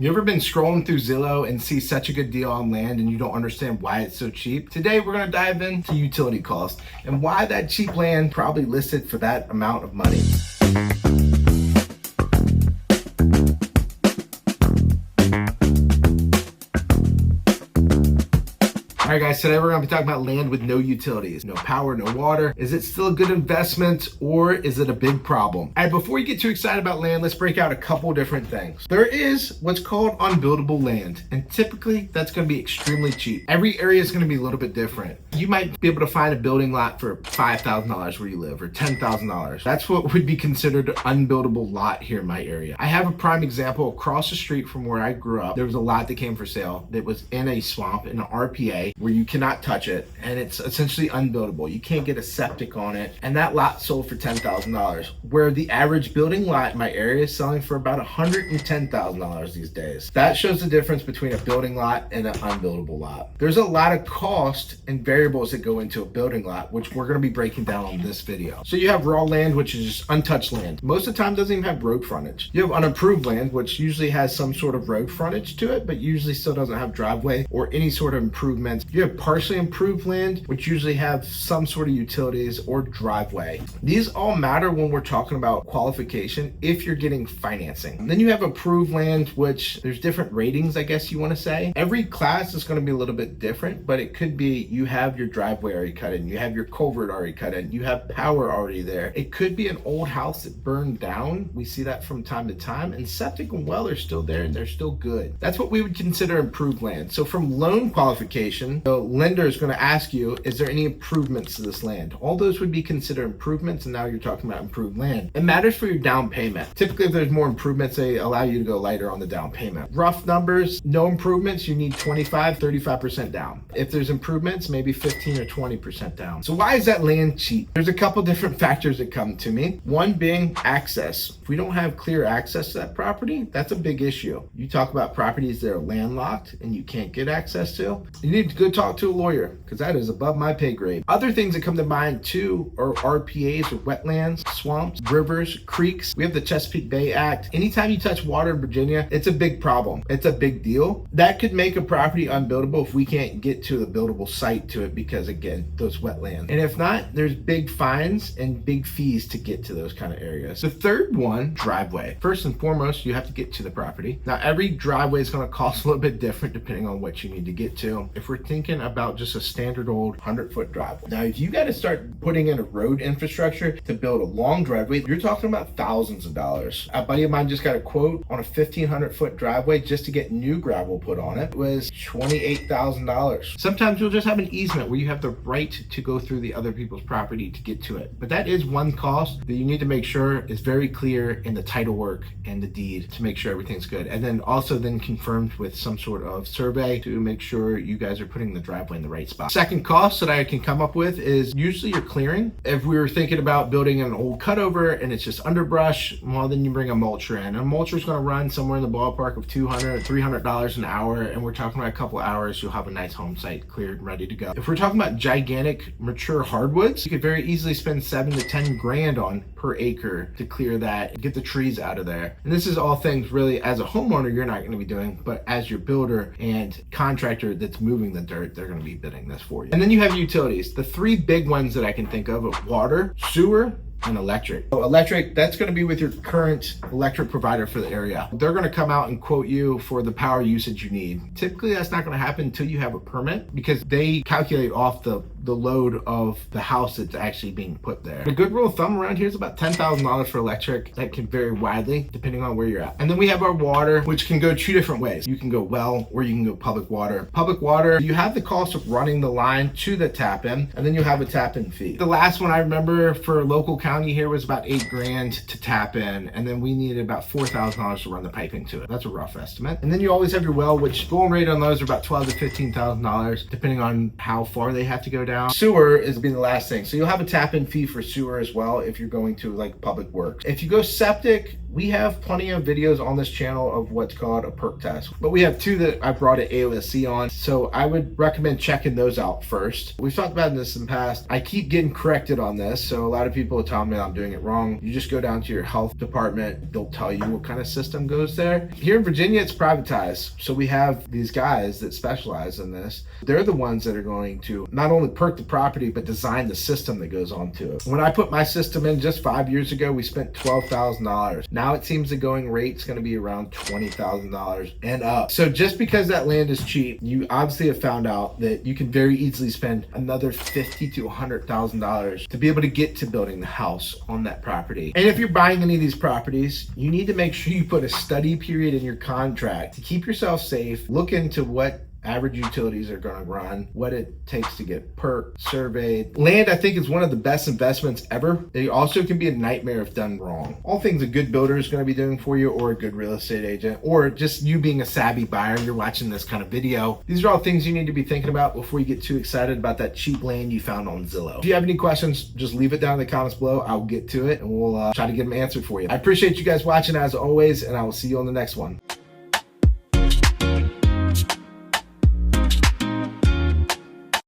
You ever been scrolling through Zillow and see such a good deal on land and you don't understand why it's so cheap? Today we're going to dive into utility costs and why that cheap land probably listed for that amount of money. All right guys, today we're going to be talking about land with no utilities, no power, no water. Is it still a good investment or is it a big problem? All right, before you get too excited about land, let's break out a couple different things. There is what's called unbuildable land, and typically that's going to be extremely cheap. Every area is going to be a little bit different. You might be able to find a building lot for $5,000 where you live or $10,000. That's what would be considered an unbuildable lot here in my area. I have a prime example across the street from where I grew up. There was a lot that came for sale that was in a swamp in an RPA where you cannot touch it, and it's essentially unbuildable. You can't get a septic on it, and that lot sold for $10,000, where the average building lot in my area is selling for about $110,000 these days. That shows the difference between a building lot and an unbuildable lot. There's a lot of cost and variables that go into a building lot, which we're going to be breaking down on this video. So you have raw land, which is just untouched land. Most of the time doesn't even have road frontage. You have unapproved land, which usually has some sort of road frontage to it, but usually still doesn't have driveway or any sort of improvements. You have partially improved land, which usually have some sort of utilities or driveway. These all matter when we're talking about qualification if you're getting financing. And then you have approved land, which there's different ratings, I guess you want to say. Every class is going to be a little bit different, but it could be you have your driveway already cut in, you have your culvert already cut in, you have power already there. It could be an old house that burned down. We see that from time to time, and septic and well are still there and they're still good. That's what we would consider improved land. So from loan qualification, the lender is going to ask you, is there any improvements to this land? All those would be considered improvements, and now you're talking about improved land. It matters for your down payment. Typically, if there's more improvements, they allow you to go lighter on the down payment. Rough numbers, no improvements, you need 35% down. If there's improvements, maybe 15 or 20% down. So why is that land cheap? There's a couple different factors that come to me. One being access. If we don't have clear access to that property, that's a big issue. You talk about properties that are landlocked and you can't get access to, you need to go talk to a lawyer, because that is above my pay grade. Other things that come to mind too are RPAs or wetlands, swamps, rivers, creeks. We have the Chesapeake Bay Act. Anytime you touch water in Virginia, it's a big problem. It's a big deal. That could make a property unbuildable if we can't get to the buildable site to it because, again, those wetlands. And if not, there's big fines and big fees to get to those kind of areas. The third one, driveway. First and foremost, you have to get to the property. Now, every driveway is going to cost a little bit different depending on what you need to get to. If we're thinking about just a standard old 100-foot driveway. Now, if you got to start putting in a road infrastructure to build a long driveway, you're talking about thousands of dollars. A buddy of mine just got a quote on a 1,500-foot driveway just to get new gravel put on it. It was $28,000. Sometimes you'll just have an easement where you have the right to go through the other people's property to get to it. But that is one cost that you need to make sure is very clear in the title work and the deed to make sure everything's good. And then also then confirmed with some sort of survey to make sure you guys are putting the driveway in the right spot. Second cost that I can come up with is usually your clearing. If we were thinking about building an old cutover and it's just underbrush, well, then you bring a mulcher in. A mulcher is going to run somewhere in the ballpark of $200, $300 an hour, and we're talking about a couple hours, you'll have a nice home site cleared and ready to go. If we're talking about gigantic mature hardwoods, you could very easily spend 7 to 10 grand on per acre to clear that and get the trees out of there. And this is all things really as a homeowner you're not going to be doing, but as your builder and contractor that's moving the dirt, they're going to be bidding this for you. And then you have utilities. The three big ones that I can think of are water, sewer, and electric. So electric, that's going to be with your current electric provider for the area. They're going to come out and quote you for the power usage you need. Typically, that's not going to happen until you have a permit because they calculate off the load of the house that's actually being put there. A good rule of thumb around here is about $10,000 for electric. That can vary widely depending on where you're at. And then we have our water, which can go two different ways. You can go well or you can go public water. Public water, you have the cost of running the line to the tap in, and then you have a tap in fee. The last one I remember for local county here was about $8 grand to tap in, and then we needed about $4,000 to run the piping to it. That's a rough estimate. And then you always have your well, which going rate on those are about $12,000 to $15,000 depending on how far they have to go down. down. Sewer is being the last thing. So you'll have a tap-in fee for sewer as well if you're going to like public works. If you go septic, we have plenty of videos on this channel of what's called a perk test, but we have 2 that I brought an AOSC on, so I would recommend checking those out first. We've talked about this in the past. I keep getting corrected on this, so a lot of people tell me I'm doing it wrong. You just go down to your health department, they'll tell you what kind of system goes there. Here in Virginia, it's privatized, so we have these guys that specialize in this. They're the ones that are going to not only perk the property, but design the system that goes onto it. When I put my system in just 5 years ago, we spent $12,000. Now it seems the going rate's going to be around $20,000 and up. So just because that land is cheap, you obviously have found out that you can very easily spend another $50,000 to $100,000 to be able to get to building the house on that property. And if you're buying any of these properties, you need to make sure you put a study period in your contract to keep yourself safe. Look into what average utilities are going to run, what it takes to get perked, surveyed. Land, I think, is one of the best investments ever. It also can be a nightmare if done wrong. All things a good builder is going to be doing for you, or a good real estate agent, or just you being a savvy buyer, you're watching this kind of video. These are all things you need to be thinking about before you get too excited about that cheap land you found on Zillow. If you have any questions, just leave it down in the comments below. I'll get to it and we'll try to get them answered for you. I appreciate you guys watching as always, and I will see you on the next one.